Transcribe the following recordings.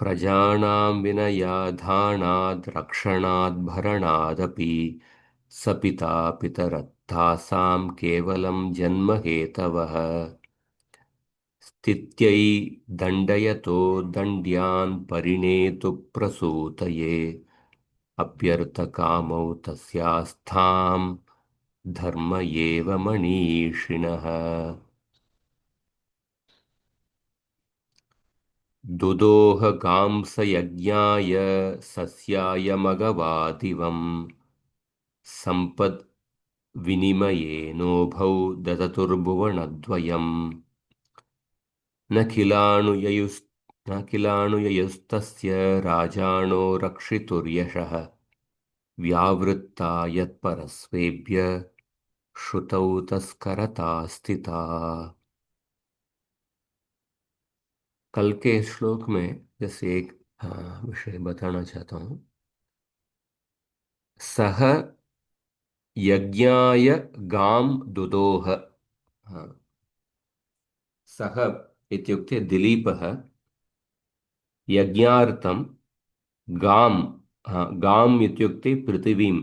प्रजानां विनयाधानाद् रक्षणाद् भरणादपि स पिता पितरत्तासां केवलं जन्महेतवः स्थित्यै दण्डयतो दण्ड्यान् परिणेतु प्रसूतये अप्यर्थकामौ तस्यास्थां धर्म एव मनीषिणः दुदोह गांस यज्ञाय सस्याय मगवादिवम् संपद विनिमयेनोभौ ददतुर्भुवनद्वयम् न खिलाणुययुस् न खिलाणुययुस्तस्य राजानो रक्षितुर्यशः व्यावृत्ता यत्परस्वेभ्य श्रुतौ तस्करता स्थिता। कल के श्लोक में जैसे एक विषय बताना चाहता हूँ। सह यज्ञाय गां दुदोह। हाँ, सः इत्युक्ते दिलीपः यज्ञार्थं गां, हाँ, गाम् इत्युक्ते पृथिवीं,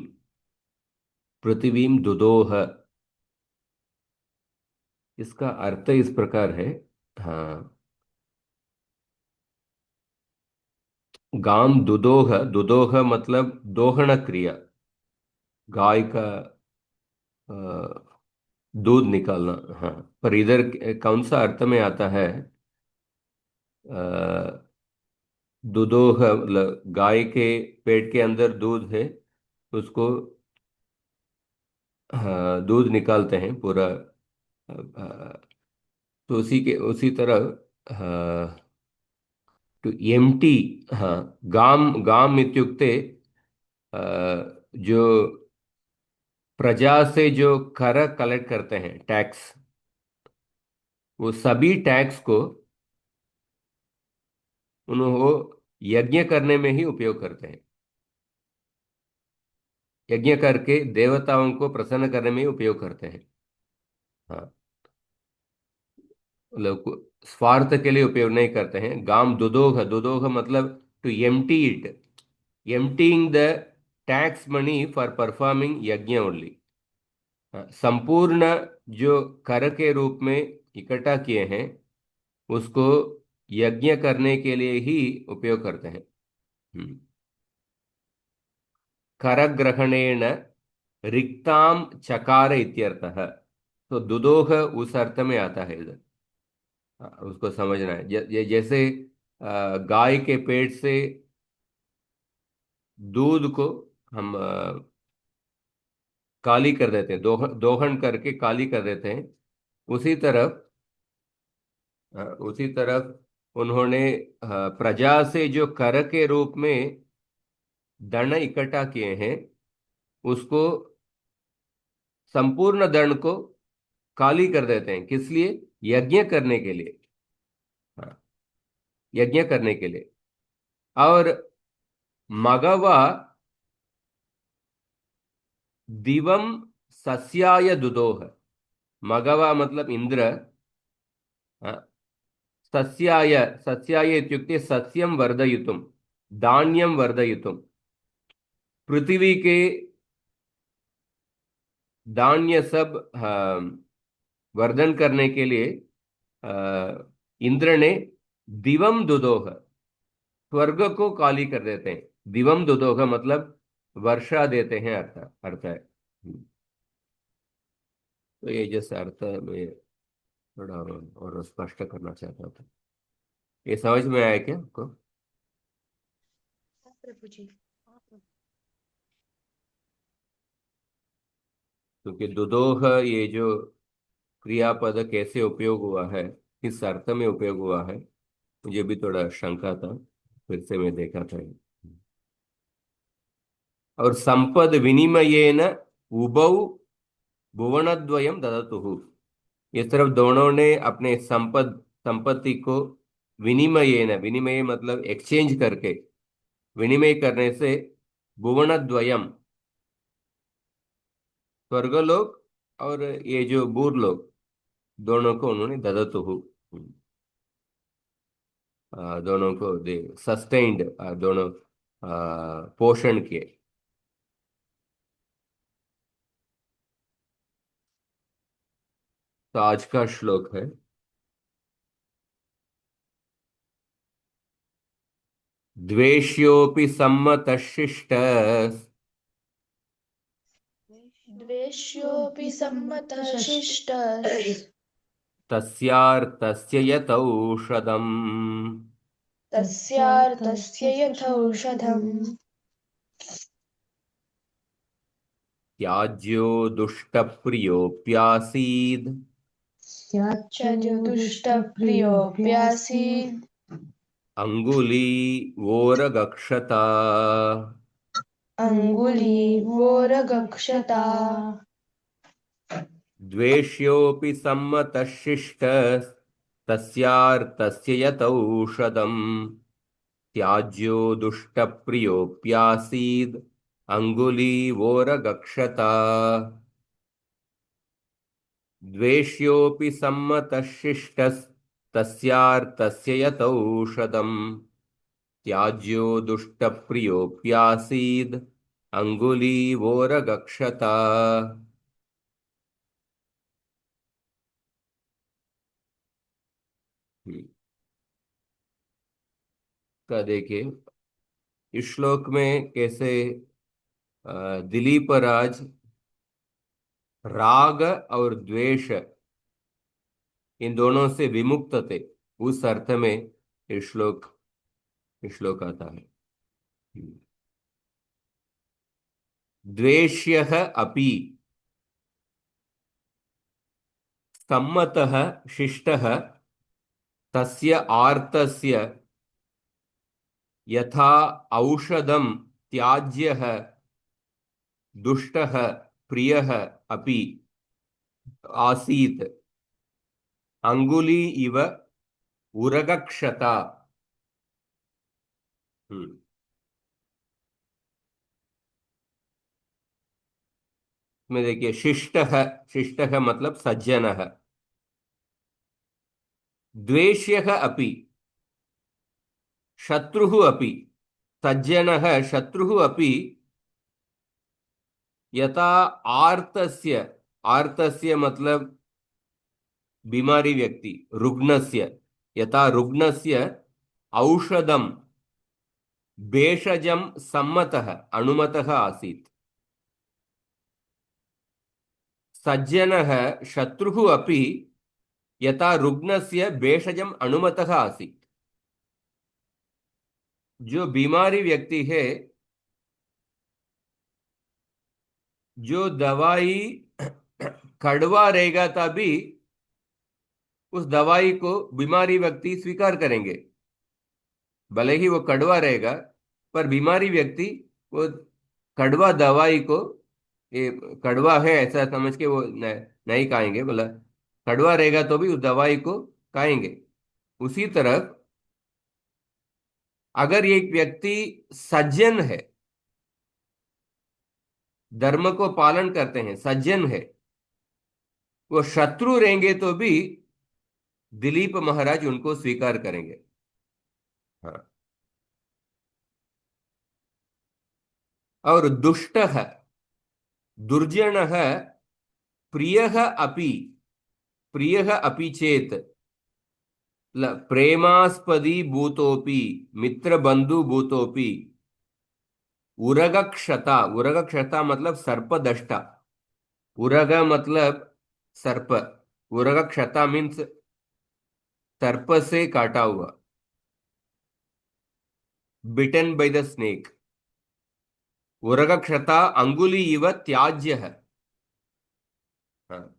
पृथिवीं दुदोह। इसका अर्थ इस प्रकार है। हाँ, गाम दुदोह, दुदोह मतलब दोहन क्रिया, गाय का दूध निकालना। हाँ, पर इधर कौन सा अर्थ में आता है? अ, दुदोह मतलब गाय के पेट के अंदर दूध है, उसको हाँ, दूध निकालते हैं पूरा। तो उसी तरह टू एम्प्टी। हाँ, गाम गाम इत्युक्ते जो प्रजा से जो कर कलेक्ट करते हैं, टैक्स, वो सभी टैक्स को उन्होंने यज्ञ करने में ही उपयोग करते हैं। यज्ञ करके देवताओं को प्रसन्न करने में ही उपयोग करते हैं। हाँ, मतलब स्वार्थ के लिए उपयोग नहीं करते हैं। गाम दुदोह, दुदोह मतलब to empty it, emptying the tax money for performing yajna only. संपूर्ण जो कर के रूप में इकट्ठा किए हैं, उसको यज्ञ करने के लिए ही उपयोग करते हैं। हम्म। करग्रहणेन रिक्ताम चकार इत्यर्थः। तो दुदोह उस अर्थ में आता है इधर। उसको समझना है। जैसे गाय के पेट से दूध को हम काली कर देते हैं, दोहन करके काली कर देते हैं। उसी तरफ उसी तरफ उन्होंने प्रजा से जो कर के रूप में धन इकट्ठा किए हैं, उसको संपूर्ण धन को काली कर देते हैं। किस लिए? यज्ञ करने के लिए। हाँ, यज्ञ करने के लिए। और मगवा दिवम सस्याय दुदोह। मगवा मतलब इंद्र। हाँ, सस्याय, सस्याय इत्युक्ते सस्यं वर्धयितुं, धान्यं वर्धयितुं, पृथ्वी के धान्य सब वर्धन करने के लिए इंद्र ने दिवम दुदोह, स्वर्ग को काली कर देते हैं। दिवम दुदोह मतलब वर्षा देते हैं, अर्थ अर्थ है। तो ये जैसे अर्थ में थोड़ा और स्पष्ट करना चाहता था। ये समझ में आया क्या आपको? हाँ प्रभु जी। हाँ प्रभु। क्योंकि दुदोह ये जो क्रियापद कैसे उपयोग हुआ है, किस अर्थ में उपयोग हुआ है, मुझे भी थोड़ा शंका था। फिर से मैं देखा था। और संपद विनिमयेन उभौ भुवनद्वयम ददतुः। इस तरफ दोनों ने अपने संपत्ति को विनिमयेन, विनिमय मतलब एक्सचेंज करके, विनिमय करने से भुवनद्वयम, स्वर्गलोक और ये जो भूरलोक, दोनों को उन्होंने ददतुः। दोनों को दे सस्टेन्ड, दोनों पोषण किए। तो आज का श्लोक है, द्वेष्योऽपि सम्मतशिष्टः द्वेष्योऽपि सम्मतः शिष्टः तस्यार्थस्य यथौषधम् तस्यार्थस्य यथौषधम् त्याज्यो दुष्टप्रियोऽप्यासीद् त्याज्यो दुष्टप्रियोऽप्यासीत् अङ्गुलीवोरगक्षता। अङ्गुलीवोरगक्षता। द्वेष्योऽपि सम्मतशिष्टः तस्यार्थस्य यथौषधम् त्याज्यो दुष्टप्रियोऽप्यासीद् अङ्गुलीवोरगक्षता। द्वेष्योऽपि सम्मतशिष्टस्तस्यार्थस्य यथौषधम् त्याज्यो दुष्टप्रियोऽप्यासीद् अङ्गुलीवोरगक्षता। का देखिए, इस श्लोक में कैसे दिलीप राज राग और द्वेष इन दोनों से विमुक्त थे, उस अर्थ में ये श्लोक आता है। द्वेष्यः अपि सम्मतः शिष्टः तस्य आर्तस्य यथा औषधं त्याज्यः दुष्टः प्रियः अपि आसीत् अंगुली इव उरगक्षता। हम्म, में देखिए, शिष्टः, शिष्टः मतलब सज्जनः, द्वेष्यः अपि शत्रुः अपि, सज्जनः शत्रुः अपि यथा आर्तस्य, आर्तस्य मतलब बीमारी व्यक्ति, रुग्णस्य, यथा रुग्णस्य औषधं भेषजं सम्मतः अनुमतः आसीत्। सज्जनः शत्रुः अपि यथा रुग्णस्य भेषजं अनुमतः आसीत्। जो बीमारी व्यक्ति है, जो दवाई कड़वा रहेगा तभी उस दवाई को बीमारी व्यक्ति स्वीकार करेंगे, भले ही वो कड़वा रहेगा, पर बीमारी व्यक्ति वो कड़वा दवाई को, ये कड़वा है ऐसा समझ के वो नहीं खाएंगे, बोला कड़वा रहेगा तो भी उस दवाई को खाएंगे। उसी तरह अगर एक व्यक्ति सज्जन है, धर्म को पालन करते हैं, सज्जन है, वो शत्रु रहेंगे तो भी दिलीप महाराज उनको स्वीकार करेंगे। हाँ। और दुष्ट है, दुर्जन है, प्रिय अपि, प्रिय अपि चेत प्रेमास्पदी भूतोपि मित्र बंधु भूतोपि उरगक्षता, उरगक्षता मतलब सर्पदष्टा, उरग मतलब सर्प, उरगक्षता मीन्स सर्प से काटा हुआ, बिटन बाय द स्नेक। उरगक्षता अंगुली इव त्याज्य है। हाँ।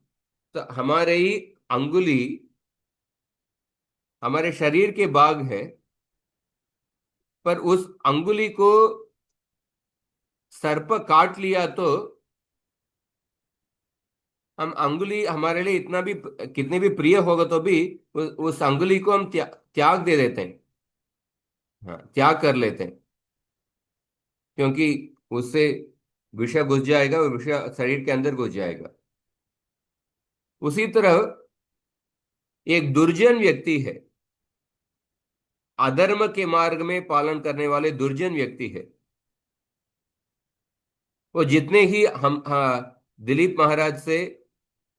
तो हमारे ही अंगुली हमारे शरीर के भाग है, पर उस अंगुली को सर्प काट लिया तो हम अंगुली हमारे लिए इतना भी कितनी भी प्रिय होगा तो भी उस अंगुली को हम त्याग दे देते हैं। हाँ, त्याग कर लेते हैं, क्योंकि उससे विषय घुस जाएगा और विषय शरीर के अंदर घुस जाएगा। उसी तरह एक दुर्जन व्यक्ति है, अधर्म के मार्ग में पालन करने वाले दुर्जन व्यक्ति है। वो जितने ही हम, हाँ, दिलीप महाराज से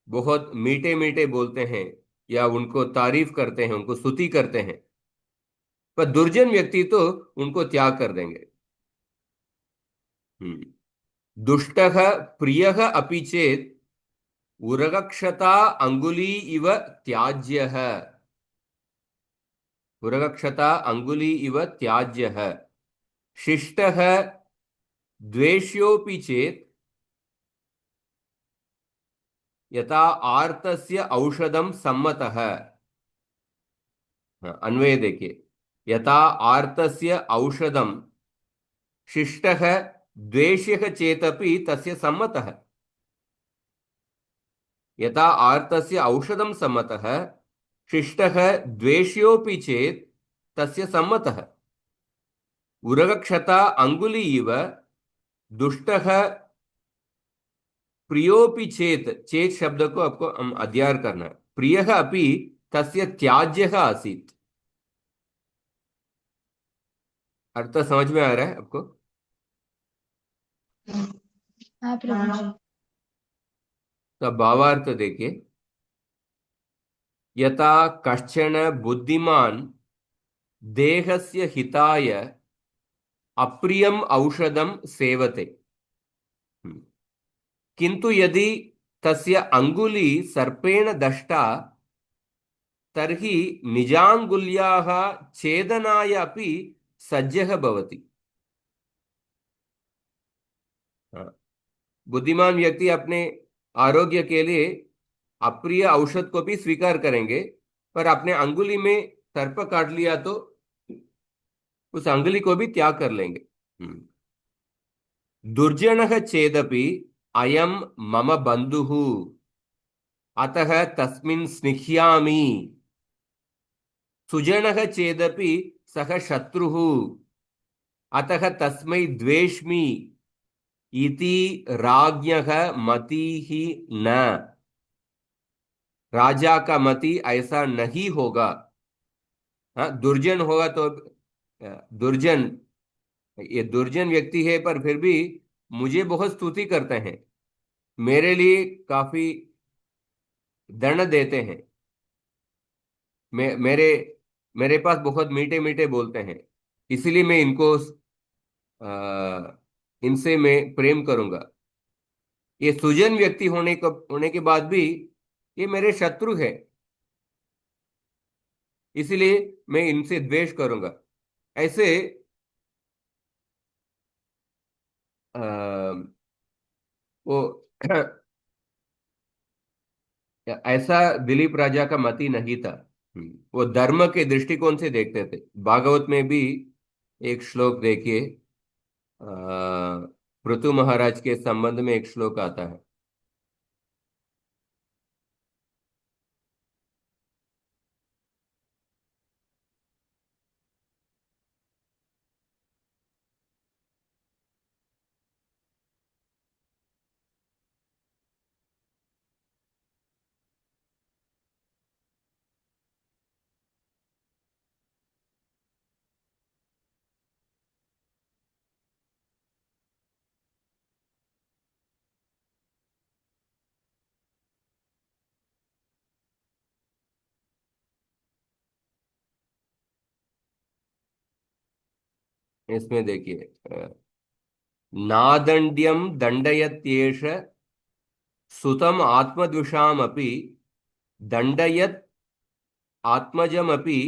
बहुत मीठे मीठे बोलते हैं या उनको तारीफ करते हैं, उनको स्तुति करते हैं, पर दुर्जन व्यक्ति तो उनको त्याग कर देंगे। दुष्टः प्रियः अपि चेत् उरगक्षता अंगुली इव त्याज्यः। उरगक्षता अंगुली इव त्याज्यः। शिष्टः द्वेष्योऽपि चेत् यथा आर्तस्य औषधं सम्मतः। हाँ, अन्वय देखिए। यथा आर्तस्य औषधं शिष्टः द्वेष्यः चेतपि तस्य सम्मतः। यथा आर्तस्य औषधं सम्मतः शिष्टः द्वेष्योऽपि चेत् तस्य सम्मतः। उरगक्षता अंगुली इव दुष्टः प्रियोपि चेत। चेत शब्द को आपको हम अध्ययन करना है। प्रियः अपि तस्य त्याज्यः आसीत्। अर्थ समझ में आ रहा है आपको? हाँ प्रभु जी। तो भावार्थ देखिए। यथा कश्चन बुद्धिमान् देहस्य हिताय अप्रियम औषधं सेवते, किंतु यदि तस्य अंगुली सर्पेण दष्टा तर्हि निजांगुल्याः छेदनाय अपि सज्जः भवति। हाँ, बुद्धिमान व्यक्ति अपने आरोग्य के लिए अप्रिय औषध को भी स्वीकार करेंगे, पर अपने अंगुली में सर्प काट लिया तो उस अंगुली को भी त्याग कर लेंगे। दुर्जनः चेदपि अयम मम बंधुः अतः तस्मिन् स्निह्यामि। सुजनः चेदपि सः शत्रुः अतः तस्मै द्वेष्मि इति राज्ञः मतिः न। राजा का मति ऐसा नहीं होगा। हाँ, दुर्जन होगा तो दुर्जन, ये दुर्जन व्यक्ति है पर फिर भी मुझे बहुत स्तुति करते हैं, मेरे लिए काफी दंड देते हैं, मेरे मेरे पास बहुत मीठे मीठे बोलते हैं, इसलिए मैं इनको इनसे मैं प्रेम करूंगा। ये सुजन व्यक्ति होने के बाद भी ये मेरे शत्रु है, इसलिए मैं इनसे द्वेष करूंगा। ऐसे अ, वो ऐसा दिलीप राजा का मति नहीं था। वो धर्म के दृष्टिकोण से देखते थे। भागवत में भी एक श्लोक देखिए, पृथु महाराज के संबंध में एक श्लोक आता है। इसमें देखिए, नादंड्यम दंडयत्येष सुतम आत्मद्विषामपि दंडयत आत्मजमपि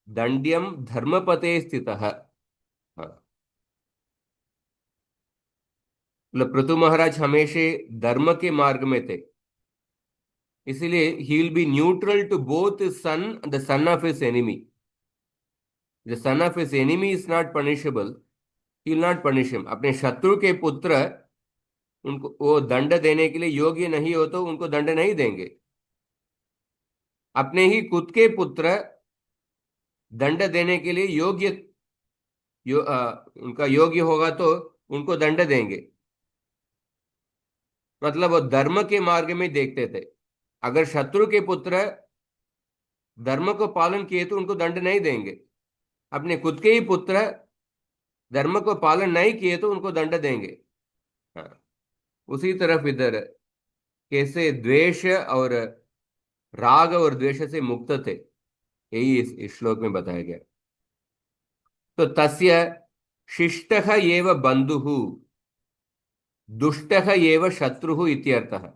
दंड्यम धर्मपते स्थितः। हाँ, मतलब पृथु महाराज हमेशा धर्म के मार्ग में थे, इसलिए he will be neutral to both son the son of his enemy. The son of his enemy is not punishable, he will not punish him. अपने शत्रु के पुत्र उनको वो दंड देने के लिए योग्य नहीं हो तो उनको दंड नहीं देंगे। अपने ही खुद के पुत्र दंड देने के लिए उनका योग्य होगा तो उनको दंड देंगे। मतलब वो धर्म के मार्ग में देखते थे। अगर शत्रु के पुत्र धर्म को पालन किए तो उनको दंड नहीं देंगे, अपने खुद के ही पुत्र धर्म को पालन नहीं किए तो उनको दंड देंगे। हाँ, उसी तरफ इधर कैसे द्वेष और राग और द्वेष से मुक्त थे, यही इस श्लोक में बताया गया। तो तस्य शिष्टः एव बंधुः दुष्टः एव शत्रुः इत्यर्थः।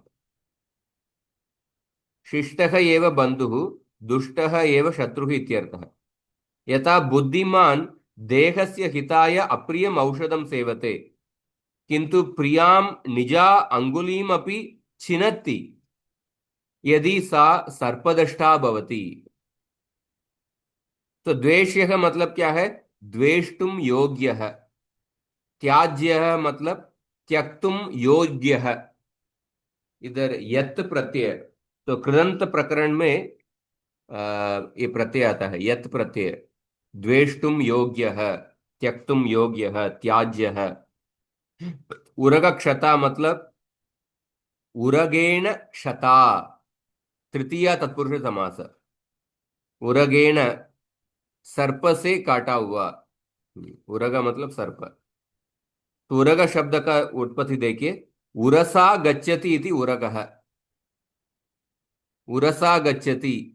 शिष्टः एव बंधुः दुष्टः एव शत्रुः इत्यर्थः। यथा बुद्धिमान् देहस्य हिताय अप्रियम् औषधं सेवते किंतु प्रियां निजा अंगुलीमपि छिनत्ति यदि सा सर्पदष्टा भवति। तो द्वेष्यः मतलब क्या है? द्वेष्टुम योग्यः। त्याज्यः मतलब त्यक्तुम योग्यः। इधर यत् प्रत्यय, तो कृदंत प्रकरण में ये प्रत्यय आता है, यत् प्रत्यय। द्वेष्टुम योग्यः, त्यक्तुम योग्यः, त्याज्यः। उरग क्षता मतलब उरगेण क्षता, तृतीया तत्पुरुष समास। उरगेण सर्प से काटा हुआ। उरग मतलब सर्प। तो उरग शब्द का उत्पत्ति देखिए, उरसा गच्छति इति उरगः। उरसा गच्छति,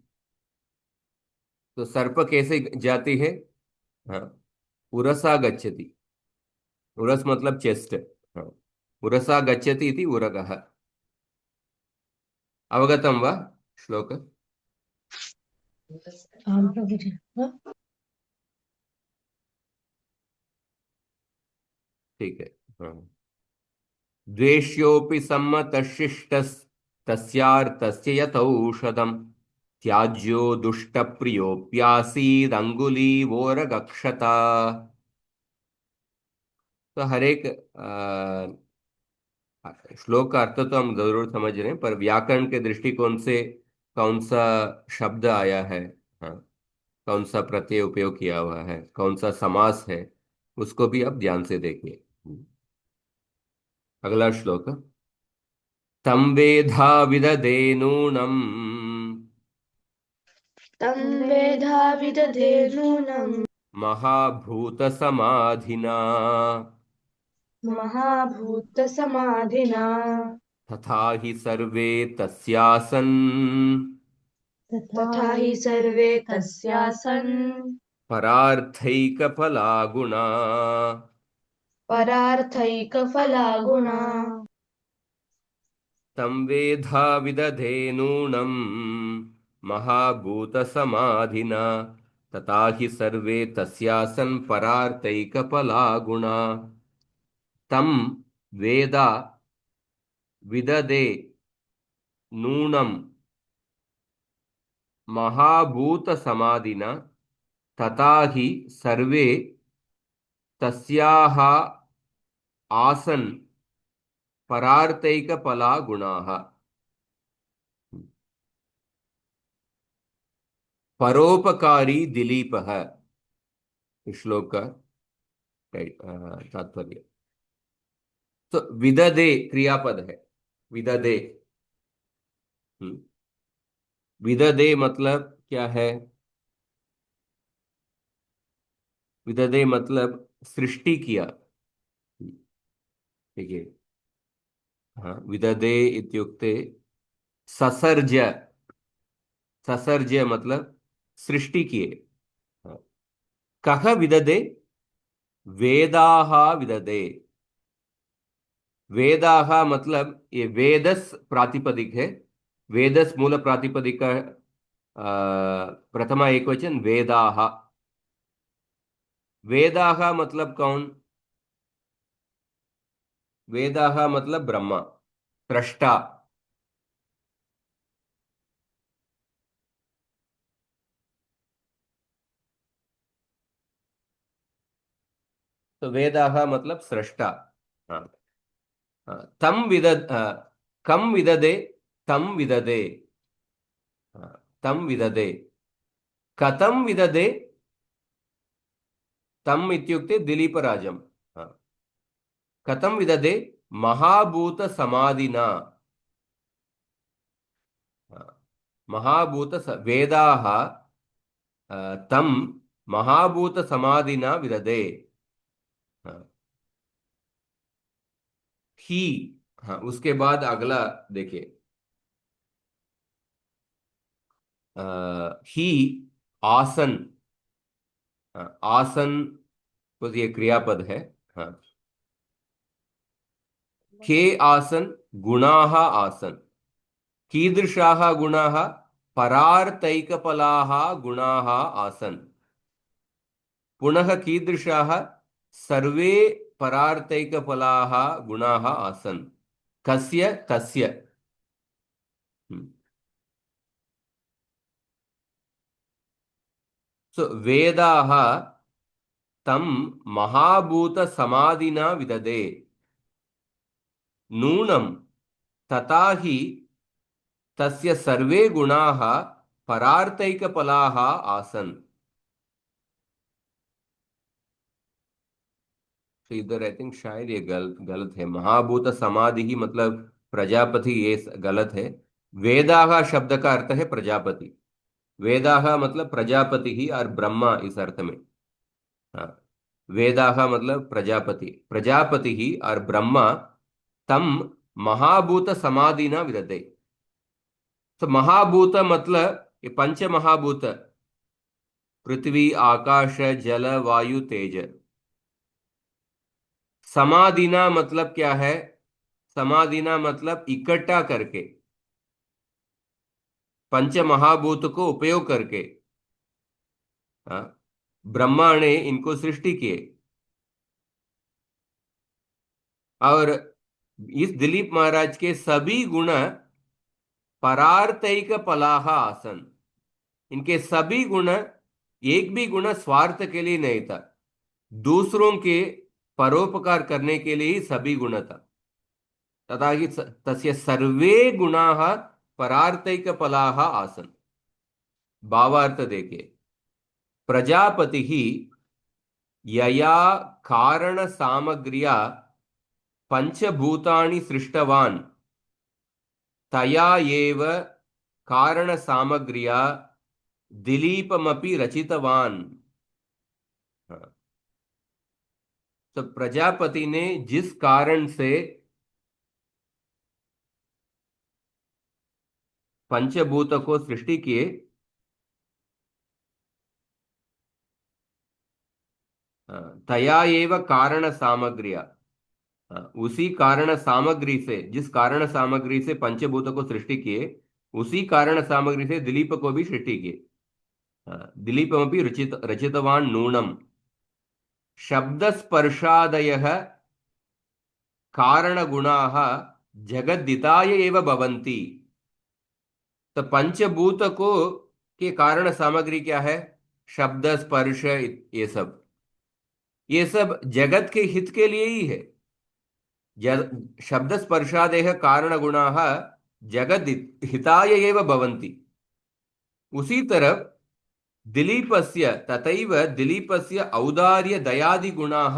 तो सर्प कैसे जाती है? हाँ, उरसा गच्छति। उरस मतलब चेस्ट। हाँ, उरसा गच्छति इति उरगः। अवगतं वा श्लोक? आं प्रभुजी। ठीक है। हाँ, द्वेष्योऽपि सम्मतशिष्टस्तस्यार्थस्य यथौषधम् त्याज्यो दुष्टप्रियोऽप्यासीदङ्गुलीवोरगक्षता। तो हर एक श्लोक का अर्थ तो हम जरूर समझ रहे हैं, पर व्याकरण के दृष्टिकोण से कौन सा शब्द आया है, हाँ, कौन सा प्रत्यय उपयोग किया हुआ है, कौन सा समास है, उसको भी आप ध्यान से देखिए। अगला श्लोक। तं वेधा विदधे नूनम् तं वेधा विदधे नूनं महाभूतसमाधिना महाभूतसमाधिना तथा हि सर्वे तस्यासन् तथा हि सर्वे तस्यासन् परार्थैकफला गुणा। परार्थैकफलागुणा। तं वेधा विदधे नूनम् महाभूतसमाधिना तथा हि सर्वे तस्यासन् परार्थैकफला गुणा। तं वेदा विदधे नूनम् महाभूतसमाधिना तथा हि सर्वे तस्याः आसन् परार्थैकफला गुणाः। परोपकारी दिलीपः, इस श्लोक का तात्पर्य। तो विददे क्रियापद है, विददे। हम्म, विददे मतलब क्या है? विददे मतलब सृष्टि किया। ठीक है। हाँ, विददे इत्युक्ते ससर्ज। ससर्ज मतलब सृष्टि किए। हाँ। कः विददे? वेदाः विददे। वेदाः मतलब ये वेदस प्रातिपदिक है। वेदस मूल प्रातिपदिक का प्रथमा एकवचन वेदाः। वेदाः मतलब कौन? वेदाः मतलब ब्रह्मा, सृष्टा। तो वेदाः मतलब सृष्टा। हाँ, हाँ, कम विददे, तम विददे। हाँ, तम विददे। कथम विददे? तम इत्युक्ते दिलीपराजम। हाँ, कथम विददे? महाभूत समाधिना। हाँ, वेदाः तम महाभूत समाधिना विदधे। हाँ, ही। हाँ, उसके बाद अगला देखिए। ही आसन। हाँ, आसन तो ये क्रियापद है। हाँ, के आसन गुणाः आसन। कीदृशाः गुणाः? परार्थैकफलाः गुणाः आसन्। पुनः कीदृशाः? सर्वे परार्थैकफलाः गुणाः आसन्। कस्य तस्य। सो वेदाः तं महाभूत समाधिना विदधे। नूनं तथा हि तस्य सर्वे गुणाः परार्थैकफलाः आसन्। तो इधर आई थिंक शायद ये गलत है। महाभूत समाधि ही मतलब प्रजापति, ये गलत है। वेदाः शब्द का अर्थ है प्रजापति। वेदाः मतलब प्रजापति ही और ब्रह्मा इस अर्थ में। हाँ, वेदाः मतलब प्रजापति, प्रजापति ही और ब्रह्मा तम महाभूत समाधि न विदते। तो महाभूत मतलब ये पंच महाभूत, पृथ्वी आकाश जल वायु तेज। समाधिना मतलब क्या है? समाधिना मतलब इकट्ठा करके, पंच महाभूत को उपयोग करके। हाँ, ब्रह्मा ने इनको सृष्टि किए। और इस दिलीप महाराज के सभी गुण परार्थैक फलाह आसन। इनके सभी गुण, एक भी गुण स्वार्थ के लिए नहीं था, दूसरों के परोपकार करने के लिए ही सभी गुण था। तथा ही तस्य सर्वे गुणाः परार्थैक फलाः आसन। भावार्थ देखिए। प्रजापति ही यया कारण सामग्र्या पंचभूतानि सृष्टवान् तया एव कारण सामग्र्या दिलीपमपि रचितवान्। हाँ, तो प्रजापति ने जिस कारण से पंचभूत को सृष्टि किए, तया एव कारण सामग्र्या। उसी कारण सामग्री से, जिस कारण सामग्री से पंचभूत को सृष्टि किए, उसी कारण सामग्री से दिलीप को भी सृष्टि किए। दिलीपमपि रचितवान् नूनम। शब्द स्पर्शादयः कारणगुणाः जगद्दिताय एव भवन्ति। तो पंचभूत को के कारण सामग्री क्या है? शब्द स्पर्श ये सब, ये सब जगत के हित के लिए ही है। शब्द स्पर्शादेह कारण गुणाः जगद हिताय एव भवन्ति। उसी तरह दिलीपस्य तथैव दिलीपस्य औदार्य दयादि गुणाः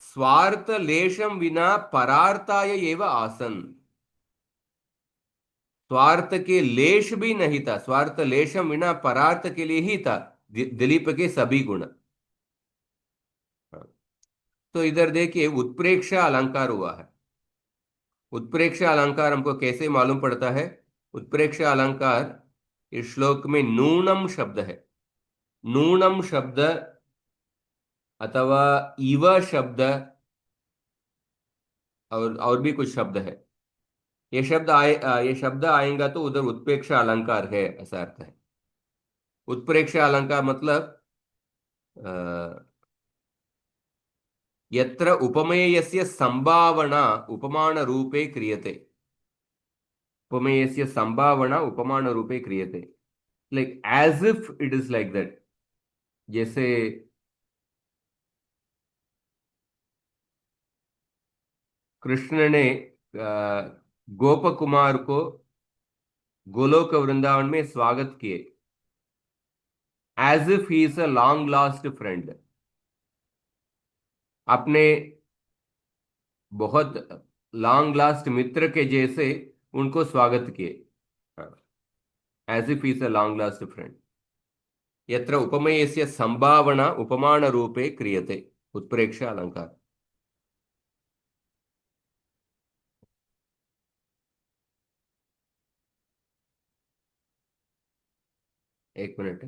स्वार्थ लेशं विना परार्थाय एव आसन्। स्वार्थ के लेश भी नहीं था, स्वार्थ लेशम विना परार्थ के लिए ही था दिलीप के सभी गुण। हाँ, तो इधर देखिए उत्प्रेक्षा अलंकार हुआ है। उत्प्रेक्षा अलंकार हमको कैसे मालूम पड़ता है? उत्प्रेक्षा अलंकार इस श्लोक में नूनम शब्द है। नूनम शब्द अथवा इव शब्द और भी कुछ शब्द है। ये शब्द आएगा तो उधर उत्प्रेक्षा अलंकार है, ऐसा अर्थ है। उत्प्रेक्षा अलंकार मतलब अ, यत्र उपमेयस्य संभावना उपमान रूपे क्रियते। उपमेयस्य संभावना उपमान रूपे क्रियते, like as if it is like that. जैसे कृष्ण ने गोप कुमार को गोलोक वृंदावन में स्वागत किए, as if he is a long lost friend. अपने बहुत लॉन्ग लास्ट मित्र के जैसे उनको स्वागत किए, as if he is a long lost friend. यत्र उपमेयस्य संभावना उपमानरूपे क्रियते उत्प्रेक्ष्य अलंकार। एक मिनट।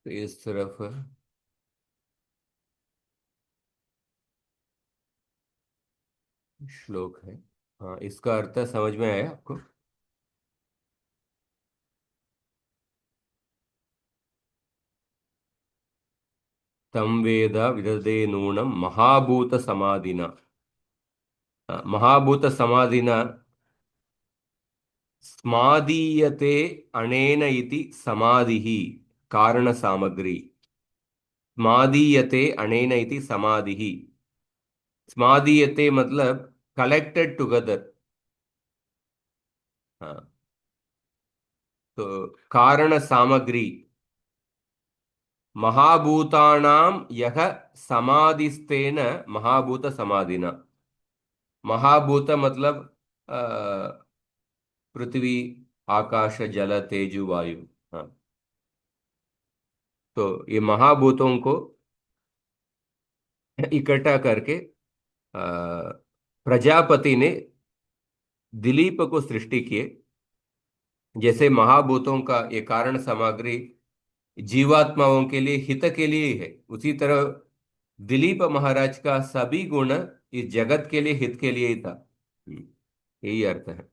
तो इस तरफ श्लोक है। हाँ, इसका अर्थ समझ में आया आपको? तम वेद विदधे नूनं महाभूत समाधिना। महाभूत समाधिना स्मादीयते अनेन इति समाधिः कारण सामग्री। स्मादीयते अनेन इति समाधिः। स्मादीयते मतलब कलेक्टेड टुगेदर। हाँ, तो कारण सामग्री महाभूतानां यह समाधिस्तेन महाभूत समाधिना। महाभूत मतलब अ, पृथ्वी, आकाश, जल, तेजु, वायु। हाँ, तो ये महाभूतों को इकट्ठा करके प्रजापति ने दिलीप को सृष्टि किए। जैसे महाभूतों का ये कारण सामग्री जीवात्माओं के लिए हित के लिए ही है, उसी तरह दिलीप महाराज का सभी गुण इस जगत के लिए हित के लिए ही था। यही अर्थ है।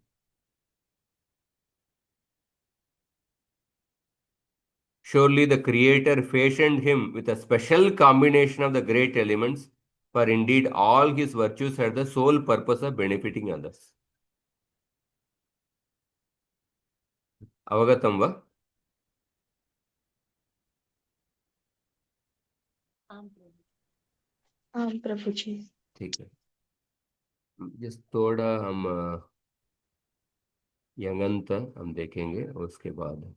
Surely the Creator fashioned him with a special combination of the great elements, for indeed all his virtues had the sole purpose of benefiting others. अवगतम वा? आम प्रभु आम प्रभु जी। ठीक है। जिस थोड़ा हम यंगंत हम देखेंगे उसके बाद।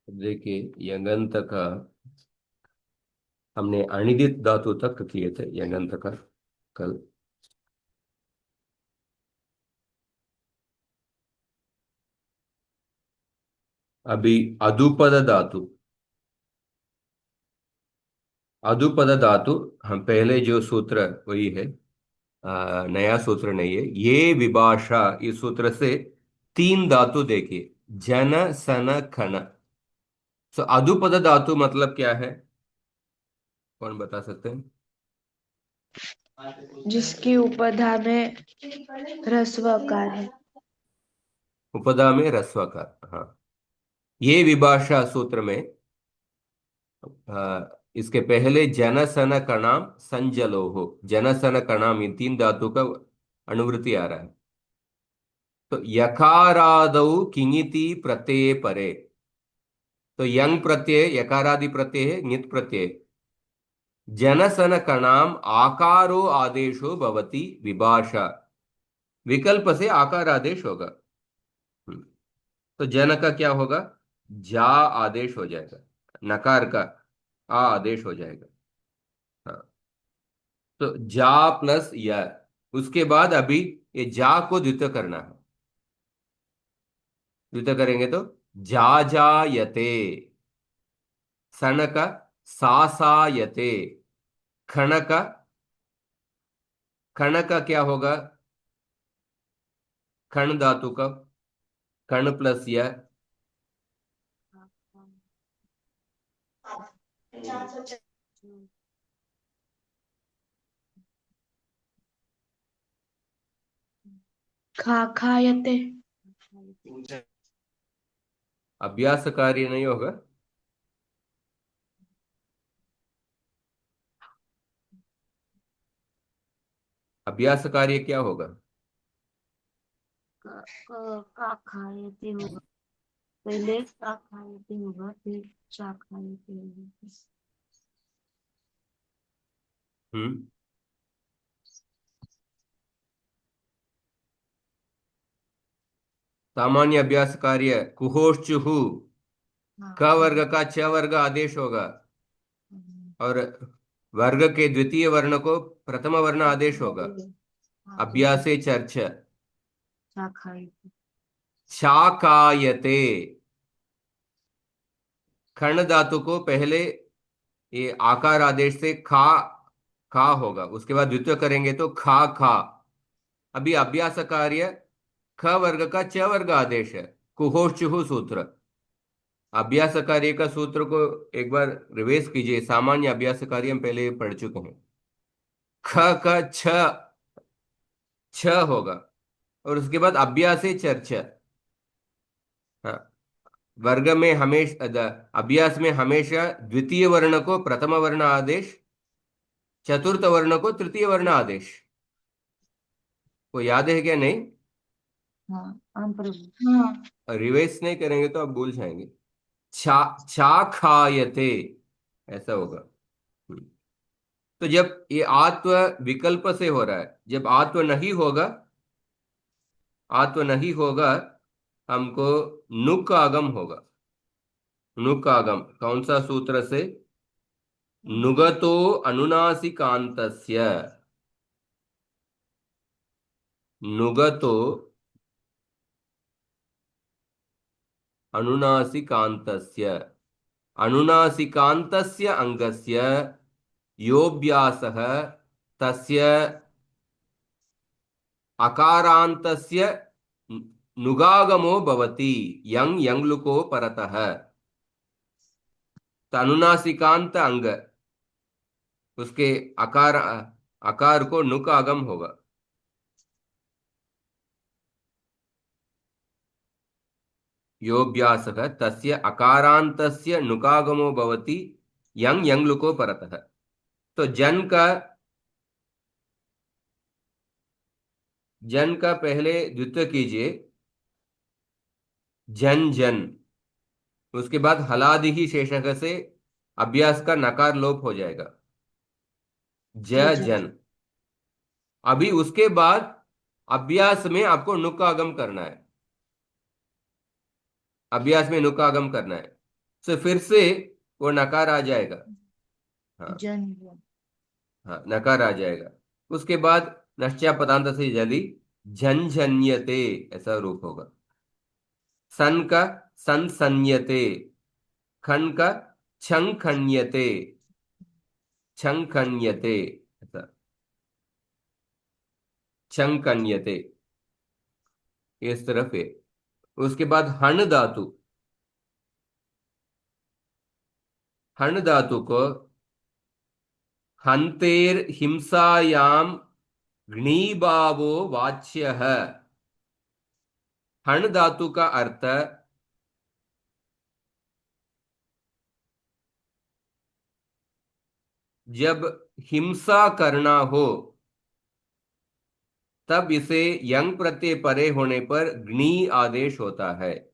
देखिए, यंगंत का हमने अनिदित धातु तक किए थे यंगंत का कल। अभी अदुपद धातु। अदुपद धातु हम पहले जो सूत्र वही है, नया सूत्र नहीं है। ये विभाषा इस सूत्र से तीन धातु देखिए, जन सन खन। सो अदुपद धातु मतलब क्या है? कौन बता सकते हैं? जिसकी उपधा में ह्रस्व आकार है। उपदा में रस्वकार। हाँ, ये विभाषा सूत्र में इसके पहले जन सन कणाम संजलो हो, जन सन कणाम, इन तीन धातु का अनुवृत्ति आ रहा है। तो यकारादौ किंगिति प्रत्यय परे। तो यंग प्रत्यय यकारादि प्रत्यय है, ङित प्रत्यय। जनसन कणाम आकारो आदेशो भवति विभाषा। विकल्प से आकार आदेश होगा। हम्म, तो जन का क्या होगा? जा आदेश हो जाएगा। नकार का आ आदेश हो जाएगा। हाँ, तो जा प्लस या, उसके बाद अभी ये जा को द्वितीय करना है। द्वितीय करेंगे तो जा जायते, सन का सा सायते, खण का, खण का क्या होगा? खण धातु का कण प्लस या। खायते। अभ्यास कार्य नहीं होगा। अभ्यास कार्य क्या होगा? का खायते होगा। पहले का खायते होगा, फिर चा खायते होगा। हम्म। सामान्य अभ्यास कार्य कुहोश्चुः, हाँ क हाँ वर्ग का च वर्ग आदेश होगा, हाँ, और वर्ग के द्वितीय वर्ण को प्रथम वर्ण आदेश होगा। हाँ, जैसे अभ्यासे चर्च। शाखाएं। शाकायते, खंड धातु को पहले ये आकार आदेश से खा होगा, उसके बाद द्वितीय करेंगे तो खा खा। अभी अभ्यास कार्य ख वर्ग का च वर्ग आदेश है, कुहोश्चुः सूत्र। अभ्यास कार्य का सूत्र को एक बार रिवाइज कीजिए, सामान्य अभ्यास कार्य हम पहले पढ़ चुके हैं। ख का छ होगा, और उसके बाद अभ्यास चर्च। हाँ, वर्ग में हमेशा अभ्यास में हमेशा द्वितीय वर्ण को प्रथम वर्ण आदेश, चतुर्थ वर्ण को तृतीय वर्ण आदेश। वो याद है क्या? नहीं? हाँ आम प्रभु। हाँ रिवाइज नहीं करेंगे तो आप भूल जाएंगे। छा छा खायते, ऐसा होगा। हम्म। तो जब ये आत्व विकल्प से हो रहा है, जब आत्व नहीं होगा, हमको नुक आगम होगा। नुक आगम कौन सा सूत्र से? नुगतो अनुनासिकांतस्य। नुगतो अनुनासिकान्तस्य, अनुनासिकान्तस्य अंगस्य योऽभ्यासः तस्य अकारान्तस्य नुगागमो भवति यं यंगलुको परतः। तो अनुनासिकांत अंग, उसके आकार आकार को नुक आगम होगा। योऽभ्यासः तस्य अकारान्तस्य नुकागमो भवति यं यंगलुको परतः। तो जन का पहले द्वित्व कीजिए, जन जन। उसके बाद हलादि ही शेषक से अभ्यास का नकार लोप हो जाएगा, ज जजन। जन। अभी उसके बाद अभ्यास में आपको नुक आगम करना है, अभ्यास में नुक आगम करना है। तो फिर से वो नकार आ जाएगा। हाँ, जन जन। हाँ, नकार आ जाएगा। उसके बाद नश्चा पदांत से जली, झंझन्यते, ऐसा रूप होगा। सन का संसन्यते, खन का छंखन्यते, छंखन्यते, ऐसा छंकन्यते, इस तरफ है। उसके बाद हण धातु, हण धातु को हंतेर हिंसायाम घ्नीभावो वाच्यः। हण धातु का अर्थ जब हिंसा करना हो, तब इसे यंग प्रत्यय परे होने पर ग्नी आदेश होता है।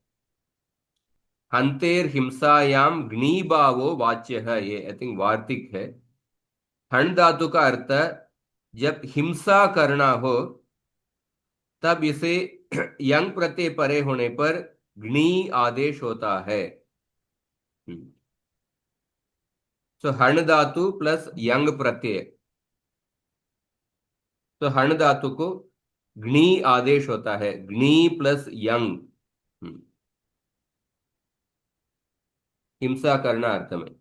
हंतेर हिंसायाम घ्नीभावो वाच्य है, ये आई थिंक वार्तिक है। हण धातु का अर्थ जब हिंसा करना हो, तब इसे यंग प्रत्यय परे होने पर ग्नी आदेश होता है। सो हण धातु प्लस यंग प्रत्यय, तो हण धातु को ग्नी आदेश होता है, ग्नी प्लस यंग। हिंसा करना अर्थ में।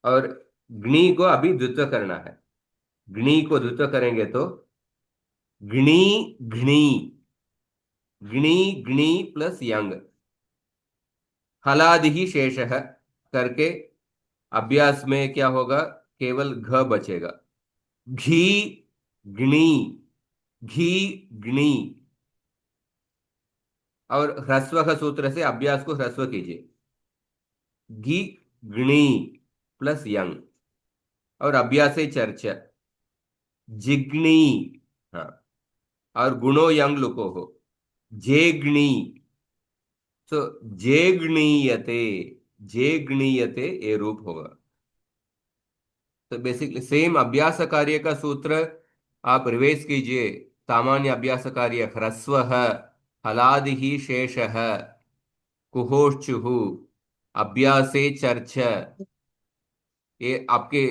और ग्नी को अभी द्वित्व करना है, ग्नी को द्वित्व करेंगे तो ग्नी घ्नी, ग्नी ग्नी प्लस यंग, हलादि ही शेष है करके अभ्यास में क्या होगा? केवल घ बचेगा। घी ग्नी, घी ग्नी। और ह्रस्व का सूत्र से अभ्यास को ह्रस्व कीजिए, घी ग्नी प्लस यंग। और अभ्यास चर्चा जिग्नी। हाँ, और गुणो यंग लुको हो, जेग्नी। तो जेग्नीयते, जेग्नीयते ये रूप होगा। तो बेसिकली सेम अभ्यास कार्य का सूत्र आप रिवाइज कीजिए। सामान्य अभ्यास कार्य ह्रस्व है, हलादिः शेषः कुहोश्चुः अभ्यासे चर्च, ये आपके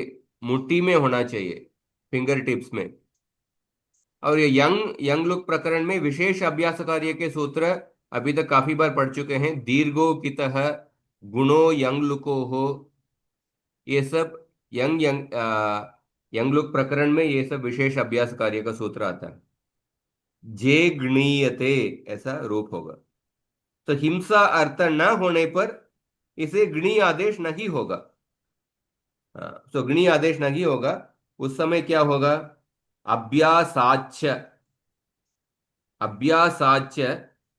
मुट्ठी में होना चाहिए, फिंगर टिप्स में। और ये यंग यंग लुक प्रकरण में विशेष अभ्यास कार्य के सूत्र अभी तक काफी बार पढ़ चुके हैं। दीर्घो कितः, गुणो यंग लुको हो, ये सब यंग लुक प्रकरण में ये सब विशेष अभ्यास कार्य का सूत्र आता है। जे गणीयते ऐसा रूप होगा। तो हिंसा अर्थ न होने पर इसे गणीय आदेश नहीं होगा। हाँ, तो गणीय आदेश नहीं होगा। उस समय क्या होगा? अभ्यासाच्य, अभ्यासाच्य,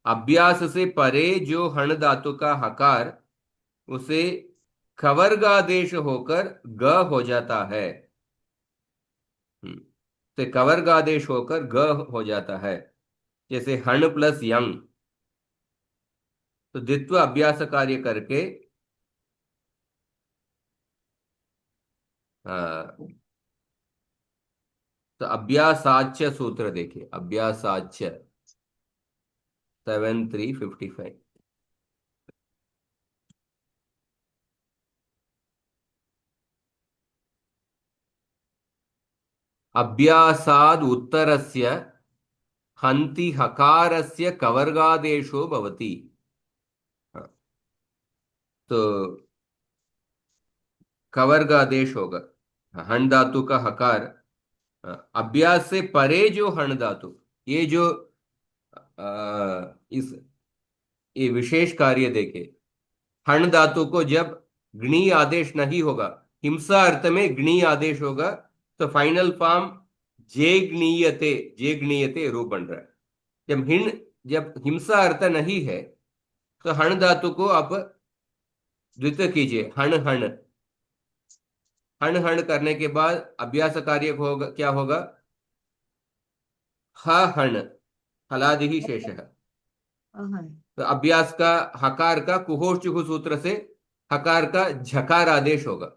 अभ्यास से परे जो हण धातु का हकार, उसे कवर्गादेश होकर ग हो जाता है। तो कवर्गादेश होकर ग हो जाता है। जैसे हण प्लस यंग, तो द्वित्व अभ्यास कार्य करके तो अभ्यासाच्य सूत्र देखिए, अभ्यासाच्य 7355। अभ्यासाद उत्तरस्य हन्ति हकारस्य कवर्गादेशो भवति। हाँ, तो कवर्गादेश होगा हण धातु का हकार। अभ्यास से परे जो हण धातु, ये जो इस ये विशेष कार्य देखे, हण धातु को जब गणीय आदेश नहीं होगा, हिंसा अर्थ में गणीय आदेश होगा, तो फाइनल फॉर्म जे गणीयते, जे गणीयते रूप बन रहा है। जब हिंसा अर्थ नहीं है, तो हण धातु को आप द्वितीय कीजिए, हण हण, हण हण करने के बाद अभ्यास कार्य होगा, क्या होगा? ह हण, हलादि ही शेष है। अहन। तो अभ्यास का हकार का कुहोर चुहु सूत्र से हकार का झकार आदेश होगा।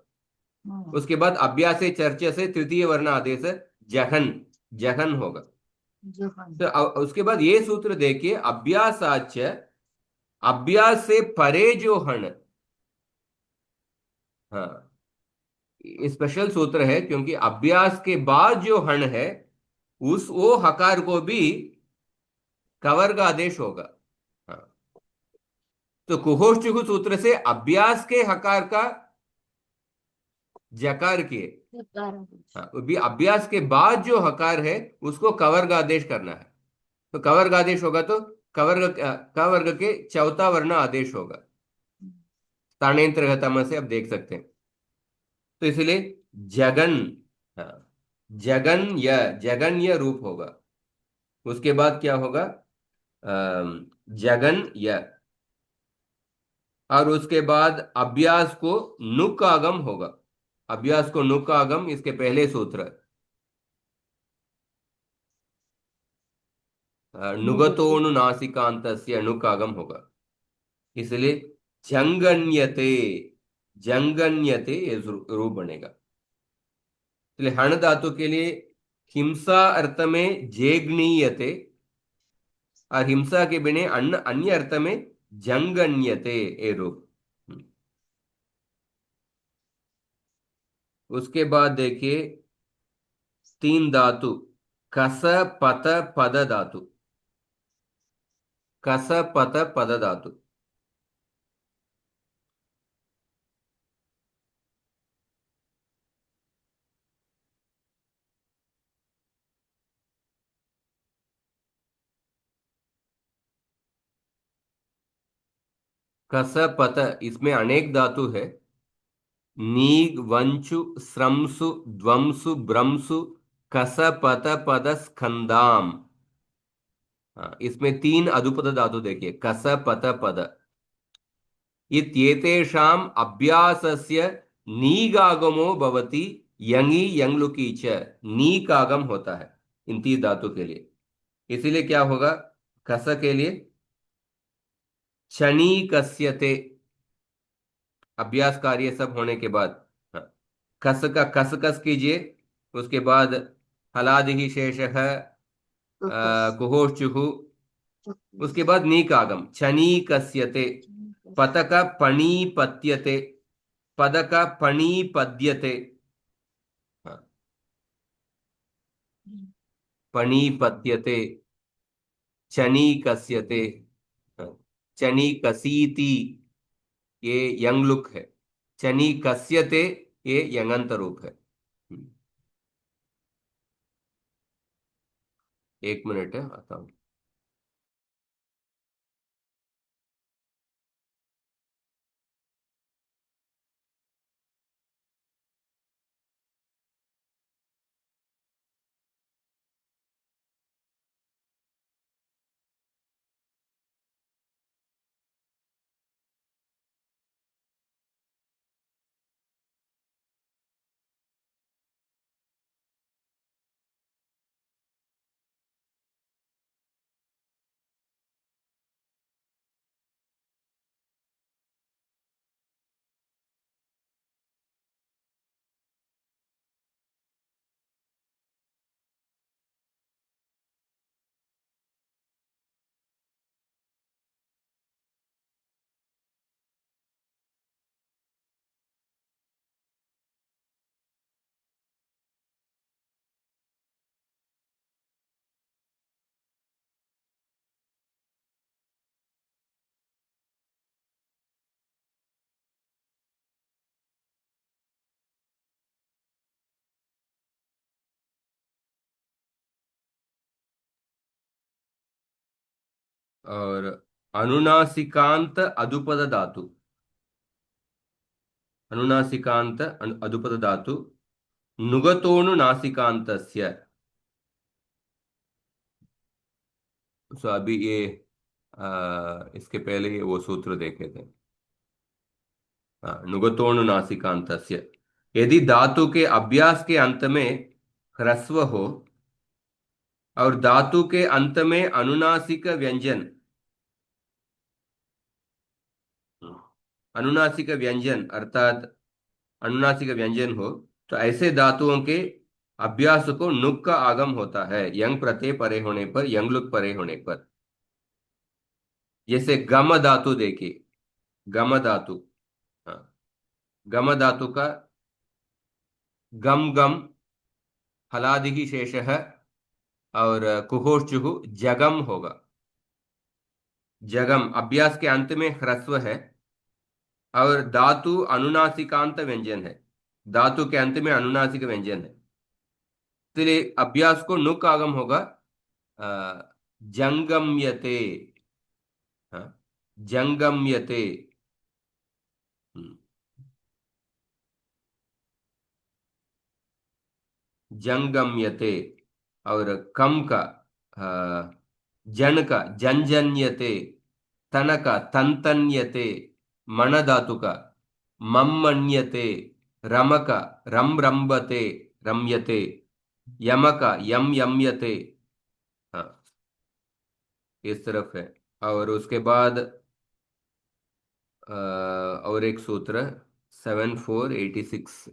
उसके बाद अभ्यास चर्चा से तृतीय वर्ण आदेश जहन, जहन होगा। जोहन। तो उसके बाद ये सूत्र देखिए, अभ्यासाच्य, अभ्यास से परे जो हण, हाँ, स्पेशल सूत्र है क्योंकि अभ्यास के बाद जो हण है, उस वो हकार को भी कवर का आदेश होगा। हाँ, तो कुहोष्टुकु सूत्र से अभ्यास के हकार का जकार किए। जकारादेश। हाँ, वो भी अभ्यास के बाद जो हकार है उसको कवर्ग आदेश करना है। तो कवर्ग आदेश होगा तो कवर्ग, कवर्ग के चौथा वर्ण आदेश होगा। स्थानेंत्र गतम से आप देख सकते हैं। तो इसलिए जगन, हाँ, जगन्य, जगन्य रूप होगा। उसके बाद क्या होगा? जगन्य, और उसके बाद अभ्यास को नुक आगम होगा। अभ्यास को नुक आगम, इसके पहले सूत्र नुगति। नुगतोनु नासिकांतस्य नुक आगम होगा। इसलिए जंगन्यते, जंगन्यते ये रूप बनेगा। इसलिए हण धातु के लिए हिंसा अर्थ में जेग्नीयते, और हिंसा के बिना अन्य अन्य अर्थ में जंगन्यते ये रूप। उसके बाद देखिए तीन धातु, कस पत पद धातु, कस पत पद धातु। कस पत, इसमें अनेक धातु है। नीग वंचु स्रंसु ध्वंसु भ्रंसु कस पत पद स्कंदाम। हाँ, इसमें तीन अधुपद धातु देखिए, कस पत पद। इत्येतेषाम् अभ्यासस्य नीगागमो भवति, यंगी यंगलुकी च, नीकागम होता है इन तीन धातु के लिए। इसीलिए क्या होगा? कस के लिए क्षणी कस्यते, अभ्यास कार्य सब होने के बाद, हाँ, कस का कस कस कीजिए। उसके बाद हलादि शेष है, कुकुस। कुहोश्चुहु, उसके बाद नीक आगम, छनीकस्यते, पतक पणीपत्यते, पदक पणीपद्यते। हाँ, पणीपत्यते, छनीकस्यते, हाँ, छनीकसीति, ये यंग लुक है। छनीकस्यते, ये यंगंत रूप है। 1 मिनट है, आता हूँ। और अनुनासिकांत अधुपद धातु, अनुनासिकांत अधुपद धातु, नुगतोनु नासिकांतस्य। सो अभी ये इसके पहले ये वो सूत्र देखे थे। हाँ, नुगतोनु नासिकांतस्य, यदि धातु के अभ्यास के अंत में ह्रस्व हो और धातु के अंत में अनुनासिक व्यंजन, अनुनासिक व्यंजन अर्थात अनुनासिक व्यंजन हो, तो ऐसे धातुओं के अभ्यास को नुक का आगम होता है, यंग प्रत्यय परे होने पर, यंग लुक परे होने पर। जैसे गम धातु देखिए, गम धातु। हाँ, गम धातु का गम गम, हलादि ही शेष है, और कुहोर्चुहु जगम होगा। जगम अभ्यास के अंत में ह्रस्व है और धातु अनुनासिकांत व्यंजन है, धातु के अंत में अनुनासिक व्यंजन है, इसलिए अभ्यास को नुक आगम होगा। जंगम्यते। हाँ, जंगम्यते। हम्म, जंगम्यते। और कम का जन का जनजन्यते, तन का तंतन्यते, मन धातु का मम्मन्यते, रम का रम रंबते, रम्यते, यम का यम यम्यते। हाँ, इस तरफ है। और उसके बाद और एक सूत्र 7486।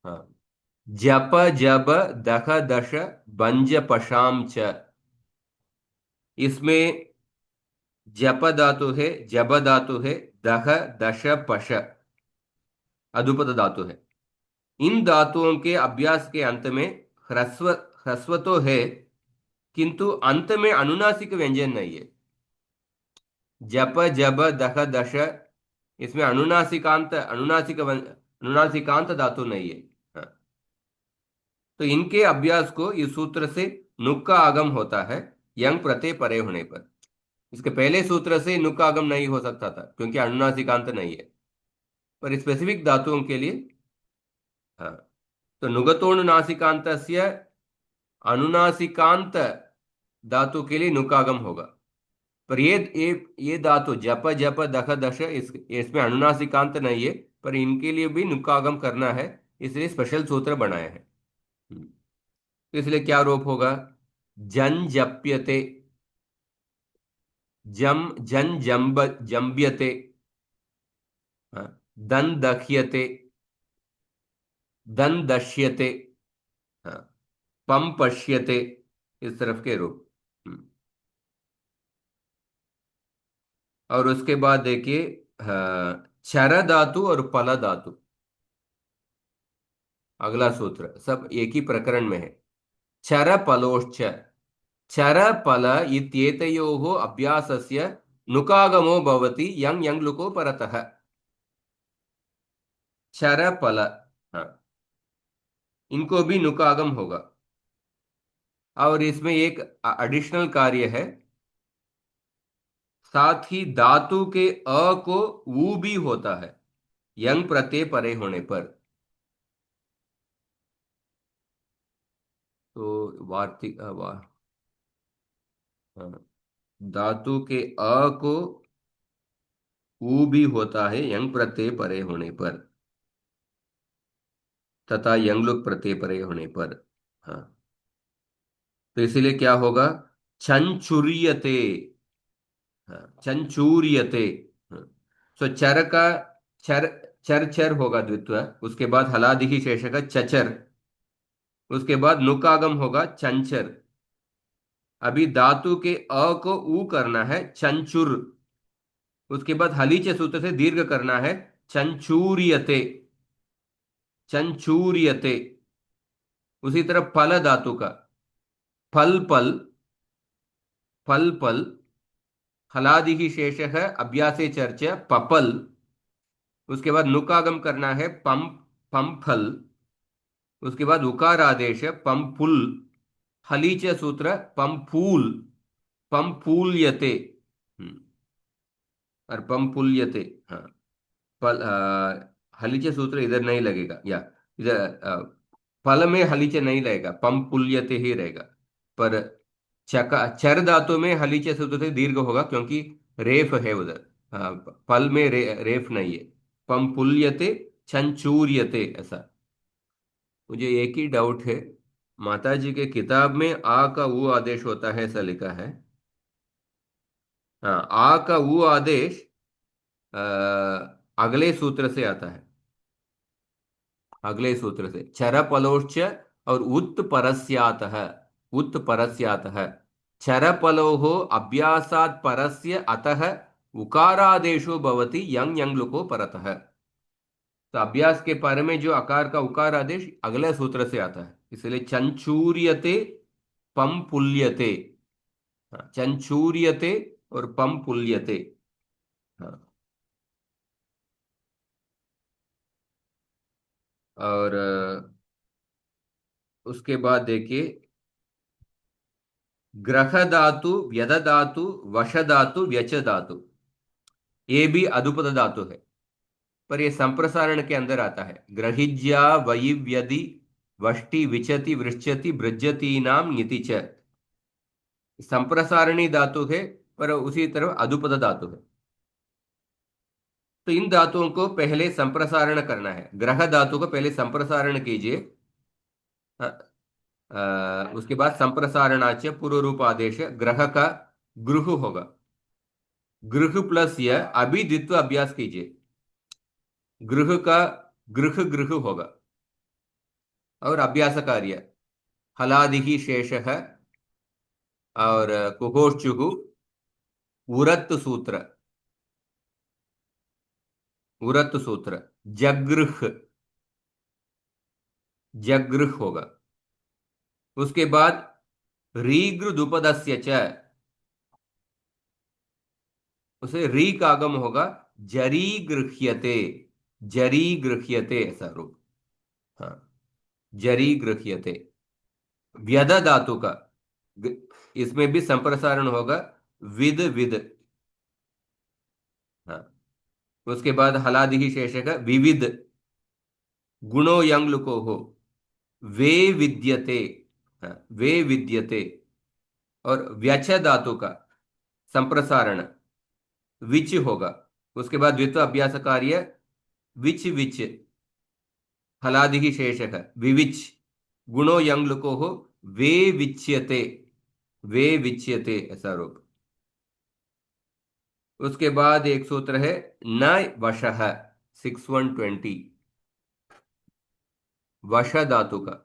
हाँ, जप जब दख दश बंज पशाम च, इसमें जप धातु है, जब धातु है, दह दश पश अधुपद धातु है। इन धातुओं के अभ्यास के अंत में ह्रस्व, ह्रस्व तो है किंतु अंत में अनुनासिक व्यंजन नहीं है। जप जब दह दश, इसमें अनुनासिकांत धातु नहीं है। हाँ, तो इनके अभ्यास को इस सूत्र से नुक का आगम होता है, यंग प्रत्यय परे होने पर। इसके पहले सूत्र से नुक का आगम नहीं हो सकता था क्योंकि अनुनासिकांत नहीं है, पर स्पेसिफिक धातुओं के लिए। हाँ, तो नुगतोनुनासिकांत अनुनासिकांत धातु के लिए नुकागम होगा। पर ये धातु जप जप दख दश, इसमें अनुनासिकांत नहीं है, पर इनके लिए भी नुकागम करना है, इसलिए स्पेशल सूत्र बनाए हैं। तो इसलिए क्या रूप होगा? जन जप्यते, जम जन जम्ब जम्ब्यते, हाँ, दन दह्यते, दन दश्यते, हाँ, पम पश्यते, इस तरफ के रूप। और उसके बाद देखिए, क्षर धातु और पल धातु, अगला सूत्र सब एक ही प्रकरण में है। क्षर पलोश्च, क्षर पल इत्येतयोः अभ्यासस्य नुकागमो भवति यंग यंग लुको परतः। क्षर पल, हाँ, इनको भी नुकागम होगा। और इसमें एक एडिशनल कार्य है, साथ ही धातु के अ को ऊ भी होता है यंग प्रत्यय परे होने पर। तो वार्तिक हाँ, धातु के अ को ऊ भी होता है यंग प्रत्यय परे होने पर, तथा यंग प्रत्यय परे होने पर। हाँ, तो इसीलिए क्या होगा, छंचुरियते। हाँ, छंचूरियते। हाँ, सो चर का, चर, चर चर होगा द्वित्व, उसके बाद हलादि ही शेष का चचर, उसके बाद नुकागम होगा चंचर। अभी धातु के अ को ऊ करना है चंचुर, उसके बाद हलीचे सूत्र से दीर्घ करना है चंचूरियते, चंचूरियते। उसी तरह फल धातु का फल पल, फल पल, हलादि ही शेष है अभ्यासे चर्च पपल, उसके बाद नुकागम करना है पम, पंफल, उसके बाद उकार आदेश पंपुल, हलीच सूत्र पंफूल, पंफूल्यते। और पंफुल्यते। हाँ, फल हलीचे सूत्र इधर नहीं लगेगा, या इधर फल में हलीचे नहीं रहेगा, पंपुल्यते ही रहेगा। पर चका चर धातु में हलीचे सूत्र से दीर्घ होगा, क्योंकि रेफ है उधर। फल में रेफ नहीं है। पंपुल्यते, छंचूर्यते, ऐसा। मुझे एक ही डाउट है, माता जी के किताब में आ का वो आदेश होता है ऐसा लिखा है। हाँ, आ का वो आदेश अ, अगले सूत्र से आता है, अगले सूत्र से चर पलोश्च और उत्परस्यातः, उत्परस्यातः चर पलोः अभ्यासात् परस्य अतः उकारादेशो भवति यंग यंग लुको परतः। तो अभ्यास के पर में जो अकार का उकार आदेश अगले सूत्र से आता है, इसलिए चंचूर्यते पंपुल्यते। हाँ, चंचूर्यते और पंपुल्यते। हाँ, और उसके बाद देखिए, ग्रह धातु, व्यद धातु, वश धातु, व्यच धातु, ये भी अधुपद धातु है, पर ये संप्रसारण के अंदर आता है। ग्रहिज्या वयि व्यदि वष्टि विचति वृश्चति बृज्यति नाम नीति च, संप्रसारणी धातु है, पर उसी तरह अधुपद धातु है। तो इन धातुओं को पहले संप्रसारण करना है, ग्रह धातु को पहले संप्रसारण कीजिए। उसके बाद संप्रसारणाच पूर्व रूप आदेश ग्रह का गृह होगा, गृह प्लस य, अभी द्वित्व अभ्यास कीजिए, गृह का गृह गृह होगा। और अभ्यास कार्य हलादि ही शेष है, और कुहोश्चुः, उरत सूत्र, उरत सूत्र, जगृह, जगृह होगा। उसके बाद रीगृ दुपदस्य च, उसे री का आगम होगा जरी गृह्यते, जरी गृह्यते, ऐसा रूप। हाँ, जरी गृह्यते। व्यद धातु का ग- इसमें भी संप्रसारण होगा, विद विद। हाँ, उसके बाद हलादि ही शेष का विविध, गुणो यंग लुको हो, वे विद्यते। हाँ, वे विद्यते। और व्यच धातु का संप्रसारण विच होगा, उसके बाद द्वित्व अभ्यास कार्य विच विच, हलादि ही शेष है विविच, गुणो यंग लुको हो, वे विच्यते, वे विच्यते, ऐसा रूप। उसके बाद एक सूत्र है न वशः, 6120, वश धातु का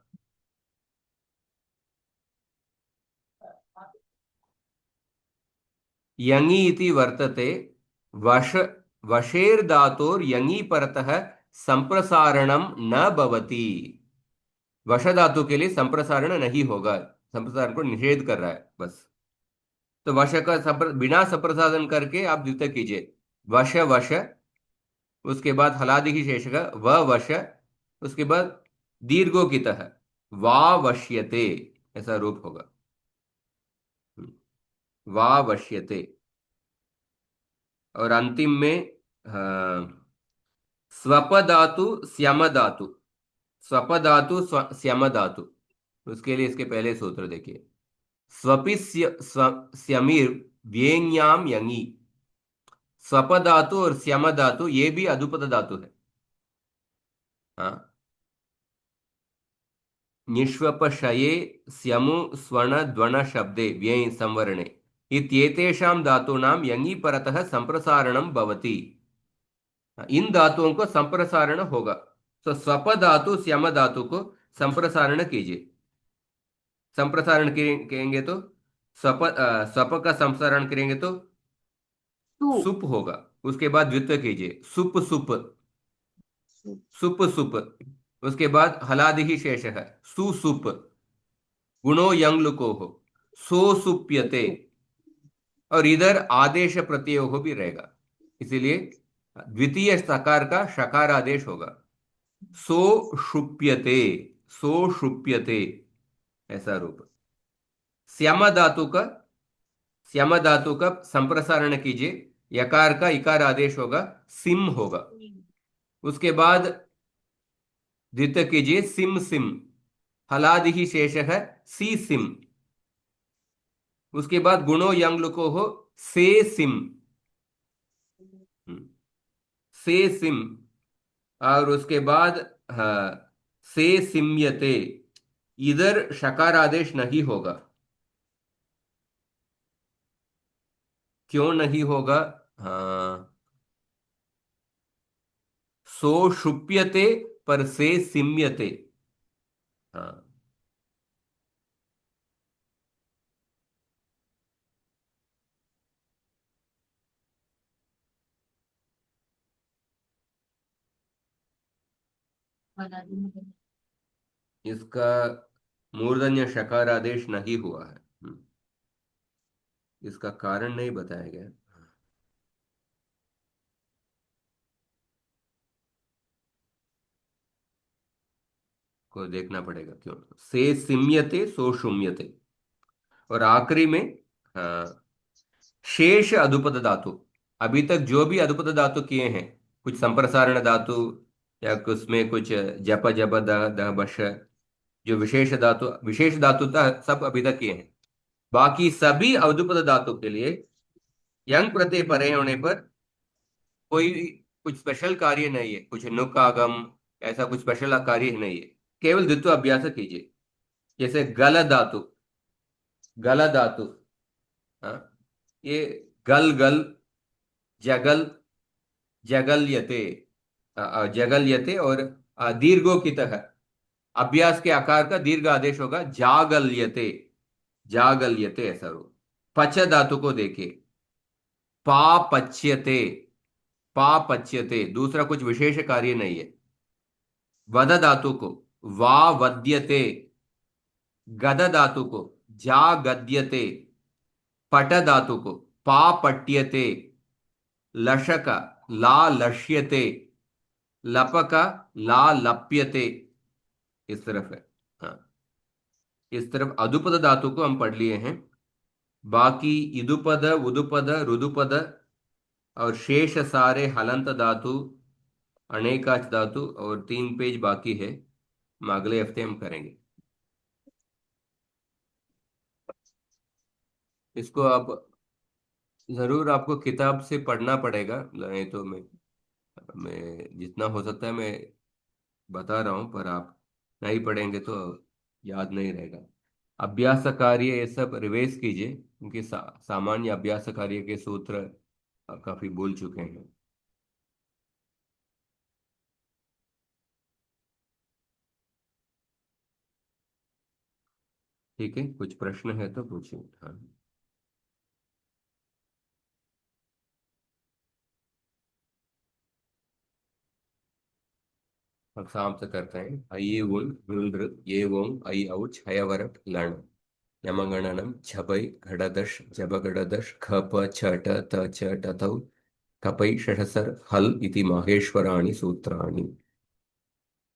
यङि इति वर्तते। वश वशेर धातोर यङि परतः संप्रसारणम न भवति। वश धातु के लिए संप्रसारण नहीं होगा, संप्रसारण को निषेध कर रहा है बस। तो वश का बिना संप्रसारण करके आप द्वितीय कीजिए। वश वश, उसके बाद हलादि ही शेष का व वश, उसके बाद दीर्घो की तह वा वश्यते, ऐसा रूप होगा। वा वश्यते। और अंतिम में स्वप धातु स्यम धातु, स्वप धातु स्यम धातु, उसके लिए इसके पहले सूत्र देखिए। स्वपि स्यमिर व्येन्याम यंगी। स्वप धातु और स्यम धातु ये भी अधुपद धातु है। हाँ, निष्वपशये स्यमु स्वर्ण द्वण शब्दे व्यय संवरणे इत्येतेषां धातूनां यङि परतः संप्रसारणं भवति। इन धातुओं को संप्रसारण होगा। तो स्वप धातु स्यम धातु को संप्रसारण कीजिए। संप्रसारण करेंगे तो स्वप का संप्रसारण करेंगे तो सु सुप होगा। उसके बाद द्वित्व कीजिए, सुप सुप, सु सुप सुप। उसके बाद हलादि ही शेष है, सुसुप। गुणो यंग लुको हो, सो सुप्यते। और इधर आदेश प्रत्यय भी रहेगा, इसीलिए द्वितीय सकार का शकार आदेश होगा। सो शुप्यते, सो शुप्यते, ऐसा रूप। श्याम धातु का, श्याम धातु का संप्रसारण कीजिए। यकार का इकार आदेश होगा, सिम होगा। उसके बाद द्वितीय कीजिए, सिम सिम। हलादि ही शेष है, सी सिम। उसके बाद गुणो यंग लुको हो, से सिम। हम्म, से सिम। और उसके बाद हाँ, से सिम्यते। इधर शकार आदेश नहीं होगा। क्यों नहीं होगा? हाँ, सो शुप्यते पर से सिम्यते। हाँ, इसका मूर्धन्य शकार आदेश नहीं हुआ है। इसका कारण नहीं बताया गया, को देखना पड़ेगा क्यों। से सिम्यते सो शुम्यते। और आखिरी में हाँ, शेष अधुपद धातु। अभी तक जो भी अधुपद धातु किए हैं, कुछ संप्रसारण धातु या उसमें कुछ जप जप द द बश, जो विशेष धातु था, सब अभी तक किए हैं। बाकी सभी अधुपद धातु के लिए यंग प्रत्यय परे होने पर कोई कुछ स्पेशल कार्य नहीं है, कुछ नुक आगम, ऐसा कुछ स्पेशल कार्य नहीं है। केवल द्वित्व अभ्यास कीजिए। जैसे गल धातु, गल धातु, हाँ, ये गल गल, जगल, जगल्यते, जगल्यते। और दीर्घों की तरह अभ्यास के आकार का दीर्घ आदेश होगा, जागल्यते, जागल्यते, ऐसा हो। पच धातु को देखिए, पा पच्यते, पा पच्यते, दूसरा कुछ विशेष कार्य नहीं है। वद धातु को वा वद्यते, गद धातु को जा गद्यते, पट धातु को पा पट्यते, लशक ला लक्ष्यते, लपक ला लप्यते, इस तरफ है। हाँ, इस तरफ अधुपद धातु को हम पढ़ लिए हैं। बाकी इदुपद उदुपद रुदुपद और शेष सारे हलंत धातु, अनेकाच धातु, और 3 पेज बाकी है, हम अगले हफ्ते हम करेंगे। इसको आप जरूर, आपको किताब से पढ़ना पड़ेगा, नहीं तो मैं जितना हो सकता है मैं बता रहा हूँ, पर आप नहीं पढ़ेंगे तो याद नहीं रहेगा। अभ्यास कार्य ये सब रिवाइज कीजिए, क्योंकि सामान्य अभ्यास कार्य के सूत्र आप काफी भूल चुके हैं। ठीक है, कुछ प्रश्न है तो पूछिए। हाँ। अब समाप्त करते हैं। ऐ उन ऋ ये ओं ऐ औच हयवरट लण यमगणनम झपै घड़दश जबगड़दश खप छट त च टतौ कपै षठसर हल इति माहेश्वराणि सूत्राणि।